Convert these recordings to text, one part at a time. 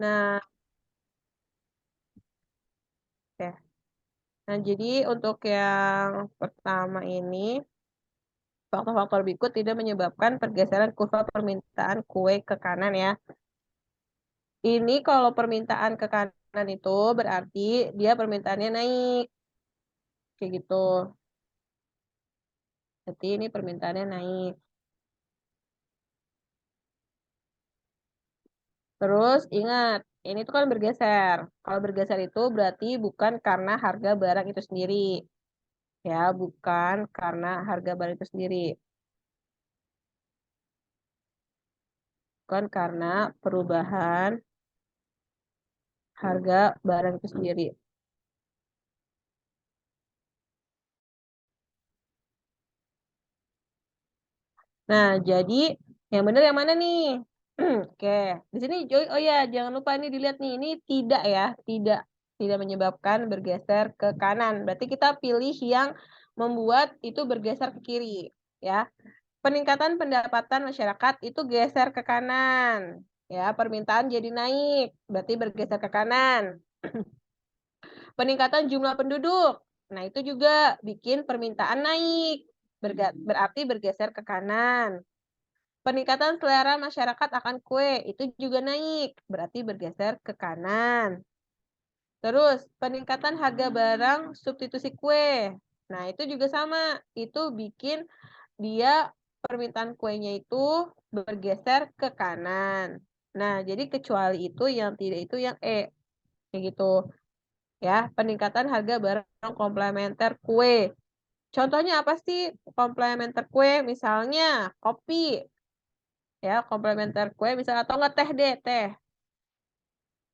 Nah, oke. Nah, jadi untuk yang pertama ini, faktor-faktor berikut tidak menyebabkan pergeseran kurva permintaan kue ke kanan ya. Ini kalau permintaan ke kanan itu berarti dia permintaannya naik. Kayak gitu. Jadi ini permintaannya naik. Terus ingat, ini tuh kan bergeser. Kalau bergeser itu berarti bukan karena harga barang itu sendiri. Ya, bukan karena harga barang itu sendiri. Bukan karena perubahan harga barang itu sendiri. Nah, jadi yang benar yang mana nih? Oke, di sini Joy. Oh ya, jangan lupa ini dilihat nih. Ini tidak ya, tidak menyebabkan bergeser ke kanan. Berarti kita pilih yang membuat itu bergeser ke kiri, ya. Peningkatan pendapatan masyarakat itu geser ke kanan, ya. Permintaan jadi naik, berarti bergeser ke kanan. Peningkatan jumlah penduduk, nah itu juga bikin permintaan naik, berarti bergeser ke kanan. Peningkatan selera masyarakat akan kue itu juga naik, berarti bergeser ke kanan. Terus, peningkatan harga barang substitusi kue. Nah, itu juga sama. Itu bikin dia permintaan kuenya itu bergeser ke kanan. Nah, jadi kecuali itu yang tidak itu yang E. Kayak gitu. Ya, peningkatan harga barang komplementer kue. Contohnya apa sih komplementer kue? Misalnya kopi. Ya, komplementer kue misalnya atau enggak teh deh, teh.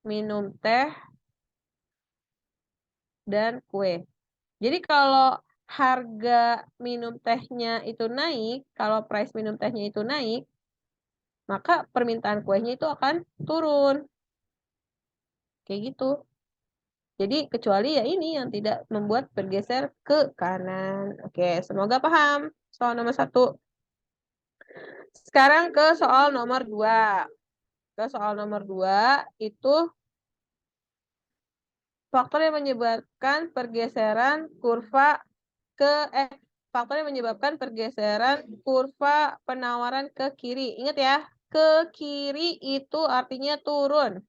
Minum teh dan kue. Jadi kalau harga minum tehnya itu naik, kalau price minum tehnya itu naik, maka permintaan kuenya itu akan turun. Kayak gitu. Jadi kecuali ya ini yang tidak membuat bergeser ke kanan. Oke, semoga paham soal nomor 1. Sekarang ke soal nomor 2. Ke soal nomor 2 itu faktor yang menyebabkan pergeseran kurva ke faktor yang menyebabkan pergeseran kurva penawaran ke kiri. Ingat ya, ke kiri itu artinya turun.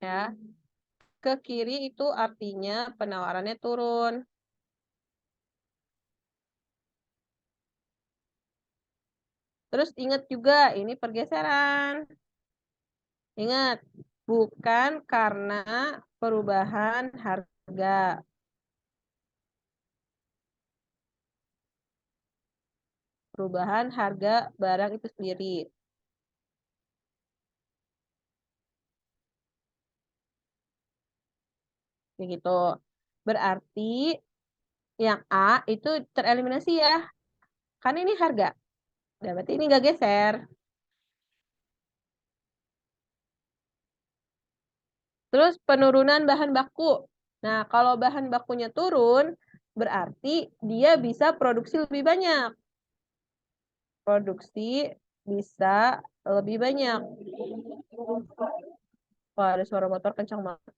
Ya, ke kiri itu artinya penawarannya turun. Terus ingat juga ini pergeseran. Ingat, bukan karena perubahan harga. Perubahan harga barang itu sendiri. Begitu. Berarti yang A itu tereliminasi ya. Karena ini harga. Nah, berarti ini nggak geser. Terus penurunan bahan baku. Nah, kalau bahan bakunya turun, berarti dia bisa produksi lebih banyak. Produksi bisa lebih banyak. Wah, ada suara motor kencang banget.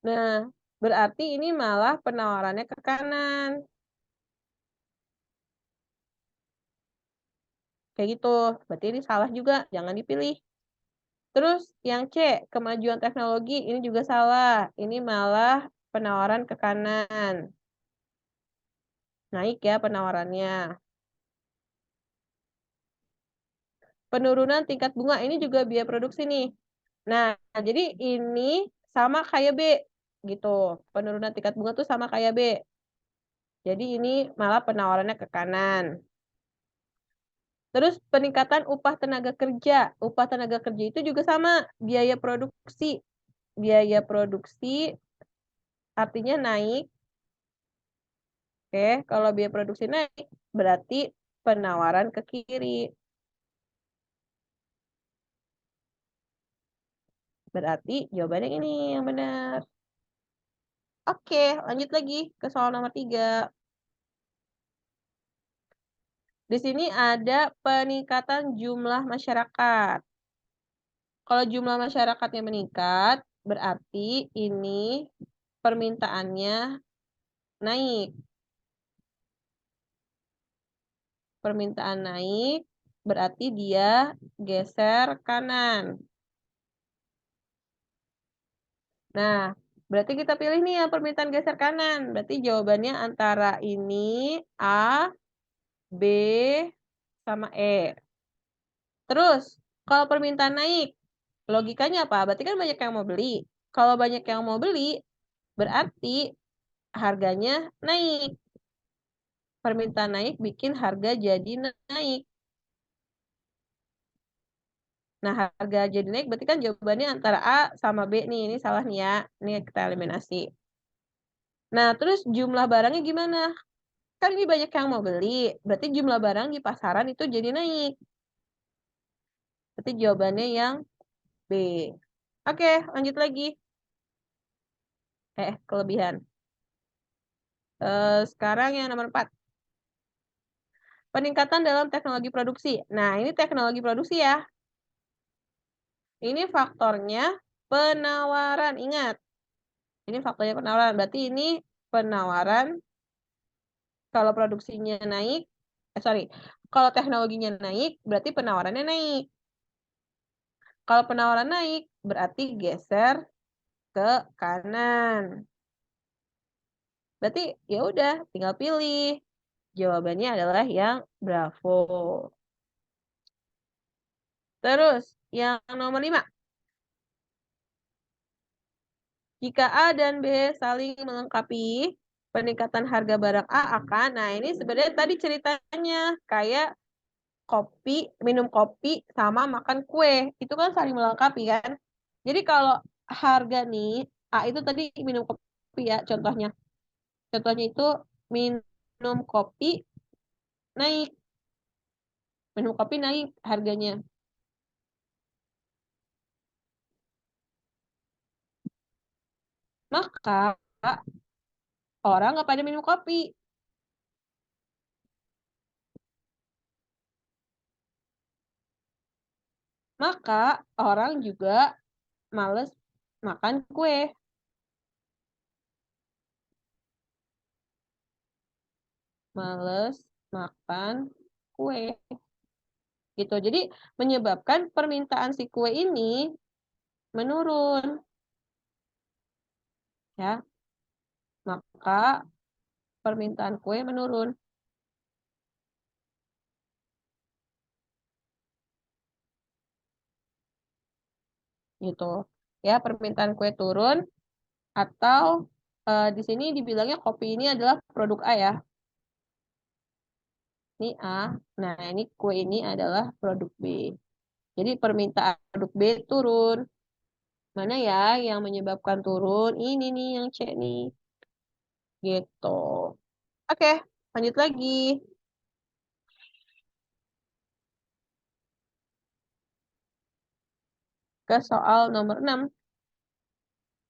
Nah, berarti ini malah penawarannya ke kanan. Kayak gitu. Berarti ini salah juga. Jangan dipilih. Terus yang C, kemajuan teknologi. Ini juga salah. Ini malah penawaran ke kanan. Naik ya penawarannya. Penurunan tingkat bunga. Ini juga biaya produksi nih. Nah, jadi ini sama kayak B. Gitu. Penurunan tingkat bunga tuh sama kayak B. Jadi ini malah penawarannya ke kanan. Terus peningkatan upah tenaga kerja. Upah tenaga kerja itu juga sama biaya produksi. Biaya produksi artinya naik. Oke, kalau biaya produksi naik berarti penawaran ke kiri. Berarti jawabannya ini yang benar. Oke, lanjut lagi ke soal nomor 3. Di sini ada peningkatan jumlah masyarakat. Kalau jumlah masyarakatnya meningkat, berarti ini permintaannya naik. Permintaan naik, berarti dia geser kanan. Nah, berarti kita pilih nih yang permintaan geser kanan. Berarti jawabannya antara ini A, B, sama E. Terus, kalau permintaan naik, logikanya apa? Berarti kan banyak yang mau beli. Kalau banyak yang mau beli, berarti harganya naik. Permintaan naik bikin harga jadi naik. Nah, harga jadi naik berarti kan jawabannya antara A sama B nih. Ini salah nih ya. Ini kita eliminasi. Nah, terus jumlah barangnya gimana? Kan ini banyak yang mau beli. Berarti jumlah barang di pasaran itu jadi naik. Berarti jawabannya yang B. Oke, lanjut lagi. Kelebihan. Sekarang yang nomor 4. Peningkatan dalam teknologi produksi. Nah, ini teknologi produksi ya. Ini faktornya penawaran. Ingat, ini faktornya penawaran. Berarti ini penawaran. Kalau produksinya naik, kalau teknologinya naik, berarti penawarannya naik. Kalau penawaran naik, berarti geser ke kanan. Berarti ya udah, tinggal pilih. Jawabannya adalah yang Bravo. Terus, yang nomor 5. Jika A dan B saling melengkapi, peningkatan harga barang A akan, nah ini sebenarnya tadi ceritanya kayak minum kopi sama makan kue. Itu kan saling melengkapi kan. Jadi kalau harga nih, A itu tadi minum kopi ya contohnya. Contohnya itu minum kopi naik. Minum kopi naik harganya. Maka orang nggak pada minum kopi. Maka orang juga males makan kue. Males makan kue. Gitu. Jadi menyebabkan permintaan si kue ini menurun. Ya. Maka permintaan kue menurun. Gitu. Ya, permintaan kue turun atau di sini dibilangnya kopi ini adalah produk A ya. Ini A. Nah, ini kue ini adalah produk B. Jadi permintaan produk B turun. Mana ya yang menyebabkan turun? Ini nih yang C nih. Gitu. Oke, lanjut lagi ke soal nomor 6.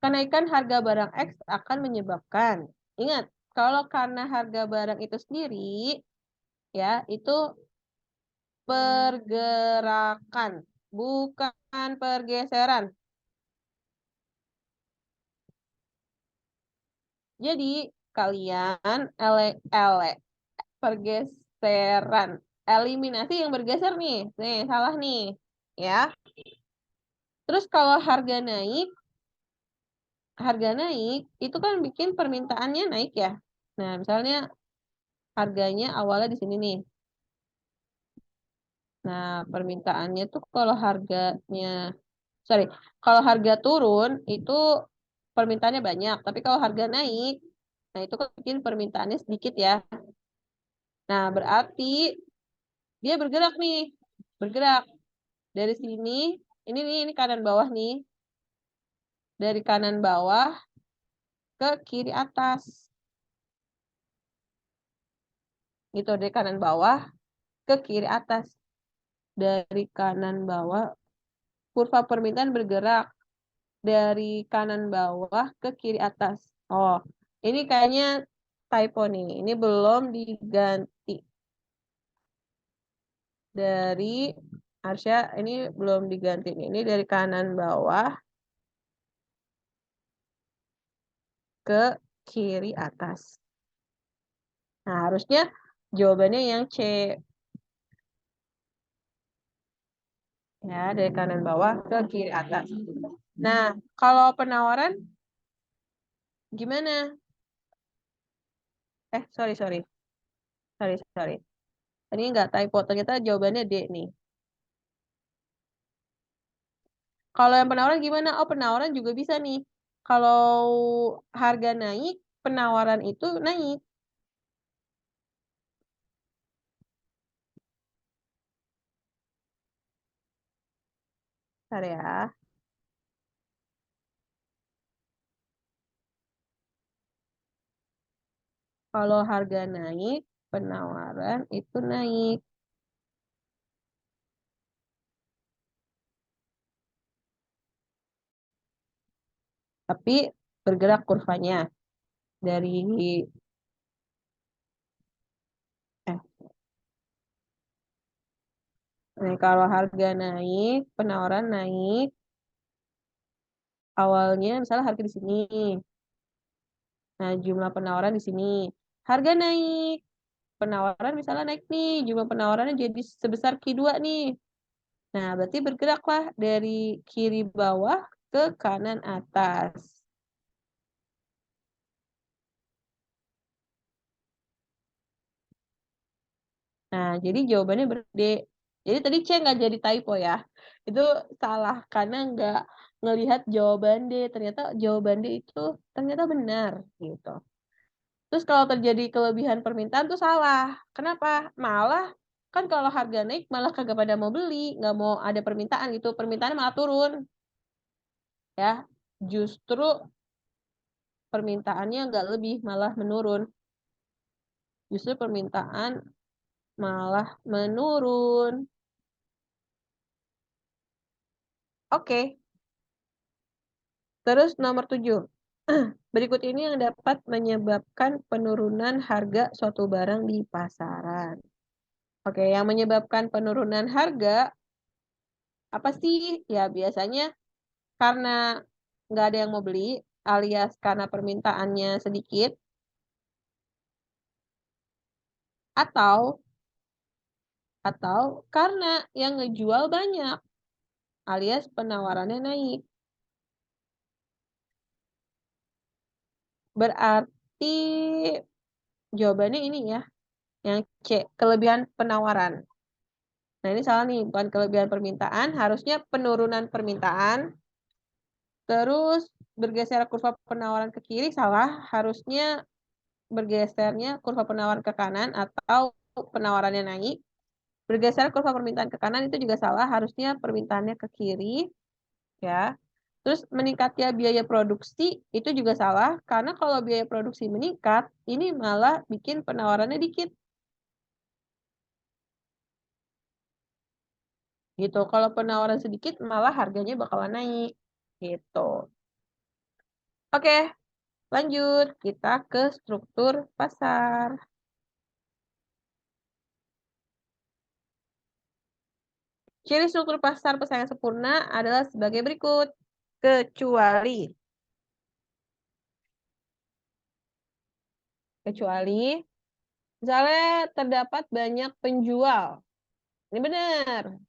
Kenaikan harga barang X akan menyebabkan. Ingat, kalau karena harga barang itu sendiri, ya, itu pergerakan, bukan pergeseran. Jadi, kalian pergeseran. Eliminasi yang bergeser nih. Nih, salah nih. Ya. Terus kalau harga naik, itu kan bikin permintaannya naik ya. Nah, misalnya harganya awalnya di sini nih. Nah, permintaannya tuh kalau harga turun itu permintaannya banyak. Tapi kalau harga naik, nah itu kan bikin permintaannya sedikit ya. Nah, berarti dia bergerak nih. Bergerak. Dari sini, ini kanan bawah nih. Dari kanan bawah ke kiri atas. Gitu, dari kanan bawah ke kiri atas. Dari kanan bawah, kurva permintaan bergerak dari kanan bawah ke kiri atas. Oh, ini kayaknya typo nih. Ini belum diganti. dari Arsya, ini belum diganti nih. Ini dari kanan bawah ke kiri atas. Nah, harusnya jawabannya yang C. Ya, dari kanan bawah ke kiri atas. Nah, kalau penawaran gimana? Sorry. Tadi nggak typo, ternyata jawabannya D nih. Kalau yang penawaran gimana? Oh, penawaran juga bisa nih. Kalau harga naik, penawaran itu naik. Bentar ya. Kalau harga naik, penawaran itu naik. Tapi bergerak kurvanya dari eh kalau harga naik, penawaran naik. Awalnya misalnya harga di sini. Nah, jumlah penawaran di sini. Harga naik. Penawaran misalnya naik nih, jumlah penawarannya jadi sebesar Q2 nih. Nah, berarti bergeraklah dari kiri bawah ke kanan atas. Nah, jadi jawabannya ber-D. Jadi tadi C nggak jadi typo ya. Itu salah karena nggak ngelihat jawaban D. Ternyata jawaban D itu ternyata benar gitu. Terus kalau terjadi kelebihan permintaan tuh salah. Kenapa? Malah kan kalau harga naik malah kagak pada mau beli, nggak mau ada permintaan gitu. Permintaannya malah turun. Ya, justru permintaannya nggak lebih, malah menurun. Justru permintaan malah menurun. Oke, terus nomor 7. Berikut ini yang dapat menyebabkan penurunan harga suatu barang di pasaran. Oke, yang menyebabkan penurunan harga apa sih? Ya, biasanya karena nggak ada yang mau beli, alias karena permintaannya sedikit, atau karena yang ngejual banyak, alias penawarannya naik. Berarti jawabannya ini ya, yang C, kelebihan penawaran. Nah, ini salah nih, bukan kelebihan permintaan, harusnya penurunan permintaan. Terus bergeser kurva penawaran ke kiri, salah, harusnya bergesernya kurva penawaran ke kanan atau penawarannya naik. Bergeser kurva permintaan ke kanan itu juga salah, harusnya permintaannya ke kiri, ya. Terus meningkatnya biaya produksi itu juga salah, karena kalau biaya produksi meningkat, ini malah bikin penawarannya dikit. Gitu. Kalau penawaran sedikit, malah harganya bakalan naik. Gitu. Oke, lanjut. Kita ke struktur pasar. Ciri struktur pasar persaingan sempurna adalah sebagai berikut. Kecuali misalnya terdapat banyak penjual. Ini benar.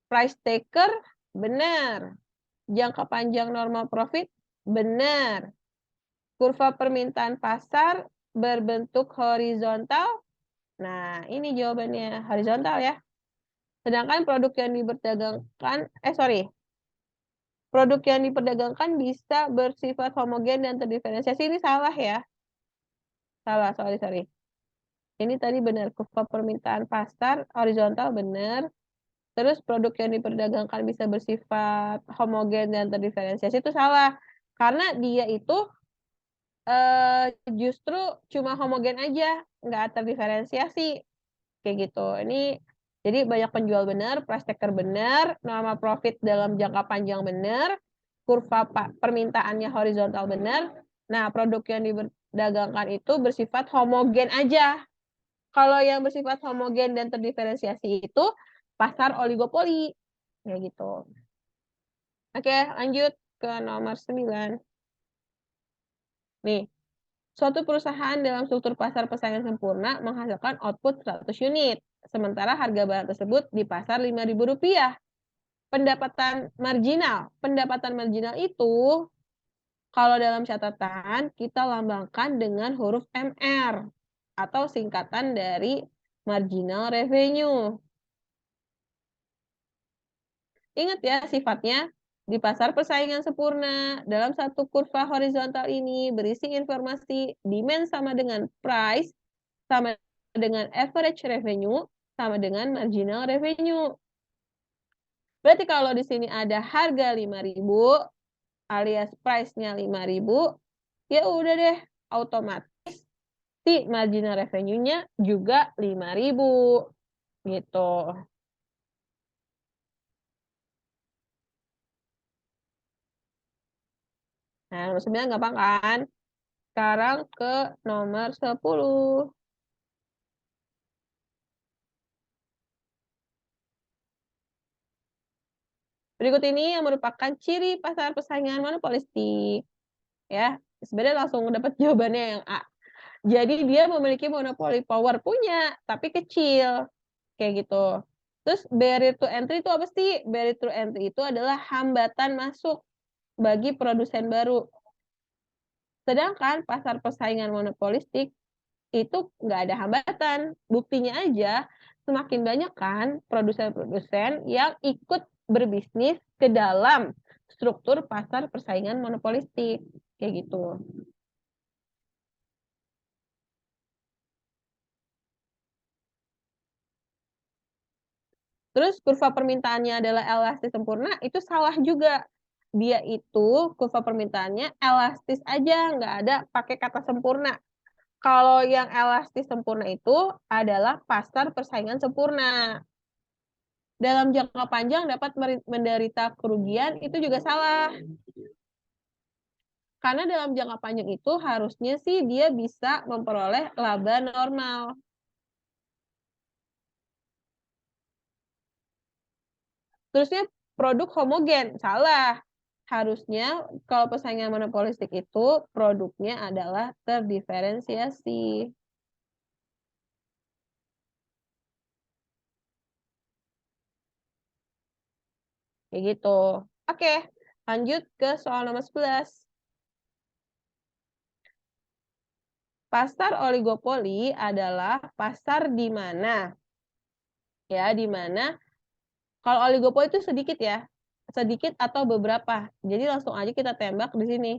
Price taker, benar. Jangka panjang normal profit, benar. Kurva permintaan pasar berbentuk horizontal. Nah, ini jawabannya horizontal ya. Sedangkan produk yang diperdagangkan, produk yang diperdagangkan bisa bersifat homogen dan terdiferensiasi. Ini salah ya. Salah, sorry. Ini tadi benar, kurva permintaan pasar horizontal benar. Terus produk yang diperdagangkan bisa bersifat homogen dan terdiferensiasi itu salah. Karena dia itu justru cuma homogen aja, nggak terdiferensiasi. Kayak gitu. Ini jadi banyak penjual benar, price taker benar, normal profit dalam jangka panjang benar, kurva permintaannya horizontal benar. Nah, produk yang diperdagangkan itu bersifat homogen aja. Kalau yang bersifat homogen dan terdiferensiasi itu pasar oligopoli. Kayak gitu. Oke, lanjut ke nomor 9. Nih, suatu perusahaan dalam struktur pasar persaingan sempurna menghasilkan output 100 unit, sementara harga barang tersebut di pasar Rp5.000. Pendapatan marginal itu kalau dalam catatan kita lambangkan dengan huruf MR atau singkatan dari marginal revenue. Ingat ya sifatnya, di pasar persaingan sempurna, dalam satu kurva horizontal ini berisi informasi demand sama dengan price, sama dengan average revenue, sama dengan marginal revenue. Berarti kalau di sini ada harga 5.000 alias price-nya 5.000, ya udah deh, otomatis si marginal revenue-nya juga 5.000 gitu. Nah, nomor 9 gampang kan? Sekarang ke nomor 10. Berikut ini yang merupakan ciri pasar persaingan monopolistik. Ya, sebenarnya langsung dapat jawabannya yang A. Jadi dia memiliki monopoli power, punya, tapi kecil. Kayak gitu. Terus barrier to entry itu apa sih? Barrier to entry itu adalah hambatan masuk bagi produsen baru. Sedangkan pasar persaingan monopolistik itu nggak ada hambatan. Buktinya aja semakin banyak kan produsen-produsen yang ikut berbisnis ke dalam struktur pasar persaingan monopolistik. Kayak gitu. Terus kurva permintaannya adalah elastis sempurna, itu salah juga. Dia itu kurva permintaannya elastis aja, nggak ada pakai kata sempurna. Kalau yang elastis sempurna itu adalah pasar persaingan sempurna. Dalam jangka panjang dapat menderita kerugian, itu juga salah. Karena dalam jangka panjang itu harusnya sih dia bisa memperoleh laba normal. Terusnya produk homogen, salah. Harusnya kalau persaingan monopolistik itu produknya adalah terdiferensiasi. Kayak gitu. Oke, lanjut ke soal nomor 11. Pasar oligopoli adalah pasar di mana? Ya, di mana kalau oligopoli itu sedikit ya. Sedikit atau beberapa. Jadi langsung aja kita tembak di sini.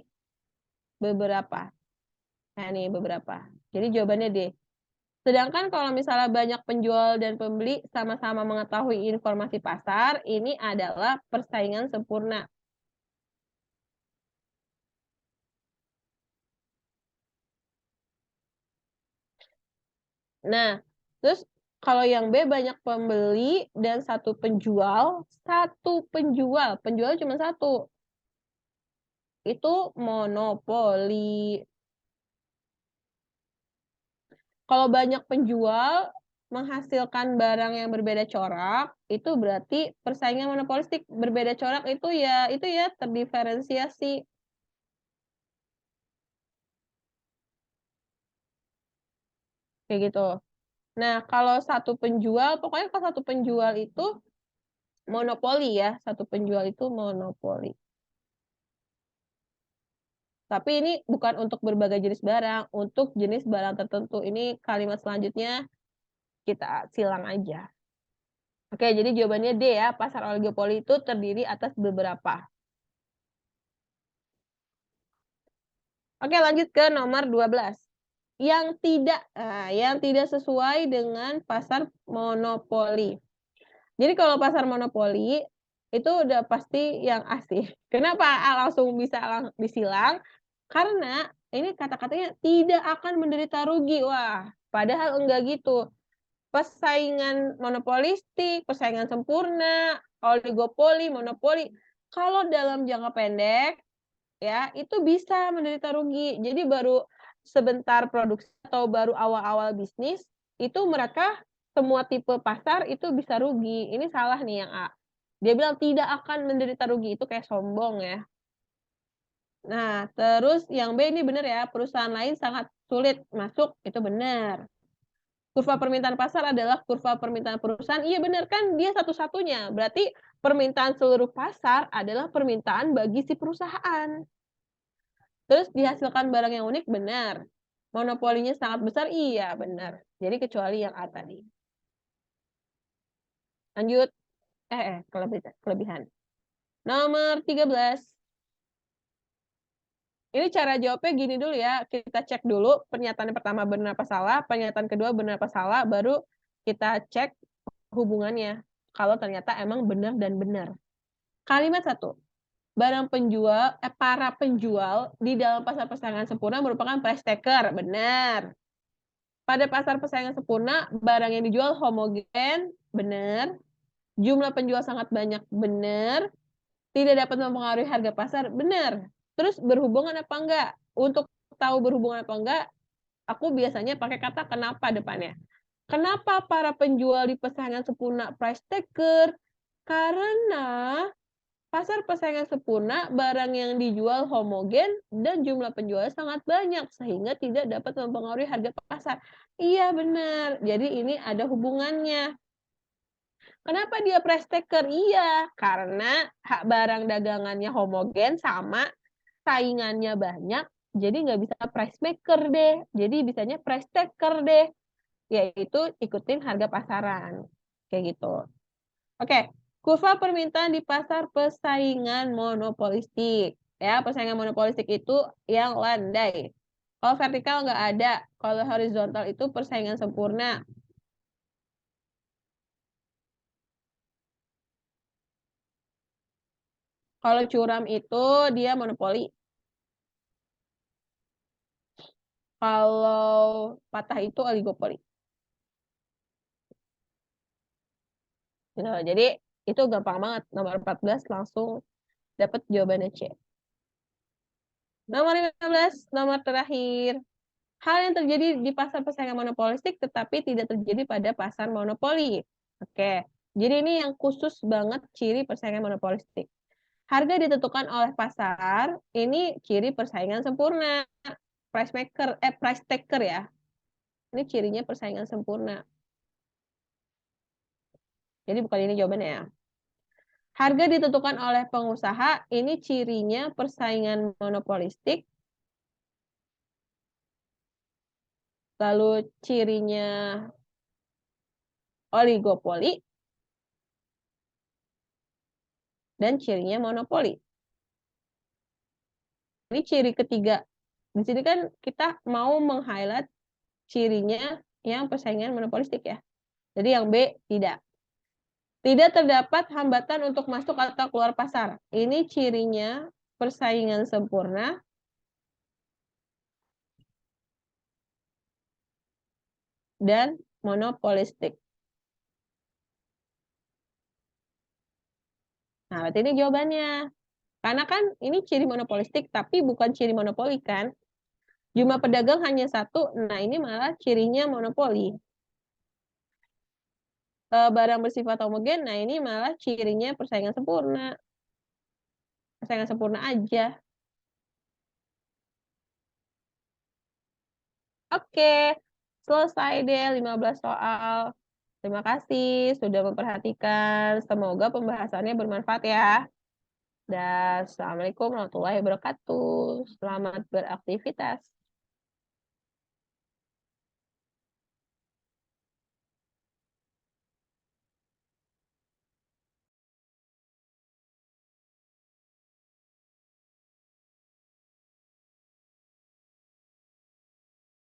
Beberapa. Nah, ini beberapa. Jadi jawabannya D. Sedangkan kalau misalnya banyak penjual dan pembeli sama-sama mengetahui informasi pasar, ini adalah persaingan sempurna. Nah, terus kalau yang B banyak pembeli dan penjual cuma satu. Itu monopoli. Kalau banyak penjual menghasilkan barang yang berbeda corak, itu berarti persaingan monopolistik. Berbeda corak itu ya terdiferensiasi. Kayak gitu. Nah, kalau satu penjual, pokoknya kalau satu penjual itu monopoli ya, satu penjual itu monopoli. Tapi ini bukan untuk berbagai jenis barang, untuk jenis barang tertentu. Ini kalimat selanjutnya kita silang aja. Oke, jadi jawabannya D ya, pasar oligopoli itu terdiri atas beberapa. Oke, lanjut ke nomor 12. Yang tidak sesuai dengan pasar monopoli. Jadi kalau pasar monopoli itu udah pasti yang asli. Kenapa langsung bisa disilang? Karena ini kata-katanya tidak akan menderita rugi. Wah, padahal enggak gitu. Persaingan monopolistik, persaingan sempurna, oligopoli, monopoli, kalau dalam jangka pendek ya, itu bisa menderita rugi. Jadi baru sebentar produksi atau baru awal-awal bisnis, itu mereka semua tipe pasar itu bisa rugi. Ini salah nih yang A. Dia bilang tidak akan menderita rugi, itu kayak sombong ya. Nah, terus yang B ini benar ya, perusahaan lain sangat sulit masuk, itu benar. Kurva permintaan pasar adalah kurva permintaan perusahaan, iya benar kan dia satu-satunya. Berarti permintaan seluruh pasar adalah permintaan bagi si perusahaan. Terus dihasilkan barang yang unik, benar. Monopolinya sangat besar, iya benar. Jadi kecuali yang A tadi. Lanjut. Kelebihan. Nomor 13. Ini cara jawabnya gini dulu ya. Kita cek dulu pernyataan pertama benar apa salah, pernyataan kedua benar apa salah, baru kita cek hubungannya. Kalau ternyata emang benar dan benar. Kalimat 1. Para penjual di dalam pasar persaingan sempurna merupakan price taker. Benar. Pada pasar persaingan sempurna, barang yang dijual homogen. Benar. Jumlah penjual sangat banyak. Benar. Tidak dapat mempengaruhi harga pasar. Benar. Terus berhubungan apa enggak? Untuk tahu berhubungan apa enggak, aku biasanya pakai kata kenapa depannya. Kenapa para penjual di persaingan sempurna price taker? Karena pasar persaingan sempurna barang yang dijual homogen dan jumlah penjualnya sangat banyak sehingga tidak dapat mempengaruhi harga pasar. Iya benar. Jadi ini ada hubungannya. Kenapa dia price taker? Iya, karena hak barang dagangannya homogen sama saingannya banyak, jadi nggak bisa price maker deh. Jadi bisanya price taker deh, yaitu ikutin harga pasaran. Kayak gitu. Oke, kurva permintaan di pasar persaingan monopolistik. Ya, persaingan monopolistik itu yang landai. Kalau vertikal nggak ada, kalau horizontal itu persaingan sempurna. Kalau curam itu dia monopoli. Kalau patah itu oligopoli. Gitu. Jadi itu gampang banget. Nomor 14 langsung dapat jawabannya C. Nomor 15, nomor terakhir. Hal yang terjadi di pasar persaingan monopolistik tetapi tidak terjadi pada pasar monopoli. Oke. Jadi ini yang khusus banget ciri persaingan monopolistik. Harga ditentukan oleh pasar, ini ciri persaingan sempurna. Price taker ya. Ini cirinya persaingan sempurna. Jadi bukan ini jawabannya ya. Harga ditentukan oleh pengusaha, ini cirinya persaingan monopolistik. Lalu cirinya oligopoli. Dan cirinya monopoli. Ini ciri ketiga. Di sini kan kita mau meng-highlight cirinya yang persaingan monopolistik ya. Jadi yang B tidak. Tidak terdapat hambatan untuk masuk atau keluar pasar. Ini cirinya persaingan sempurna. Dan monopolistik. Nah, berarti ini jawabannya. Karena kan ini ciri monopolistik, tapi bukan ciri monopoli kan. Jumlah pedagang hanya 1, nah ini malah cirinya monopoli. Barang bersifat homogen, nah ini malah cirinya persaingan sempurna. Persaingan sempurna aja. Oke, selesai deh 15 soal. Terima kasih sudah memperhatikan. Semoga pembahasannya bermanfaat ya. Dan Assalamualaikum warahmatullahi wabarakatuh. Selamat beraktivitas.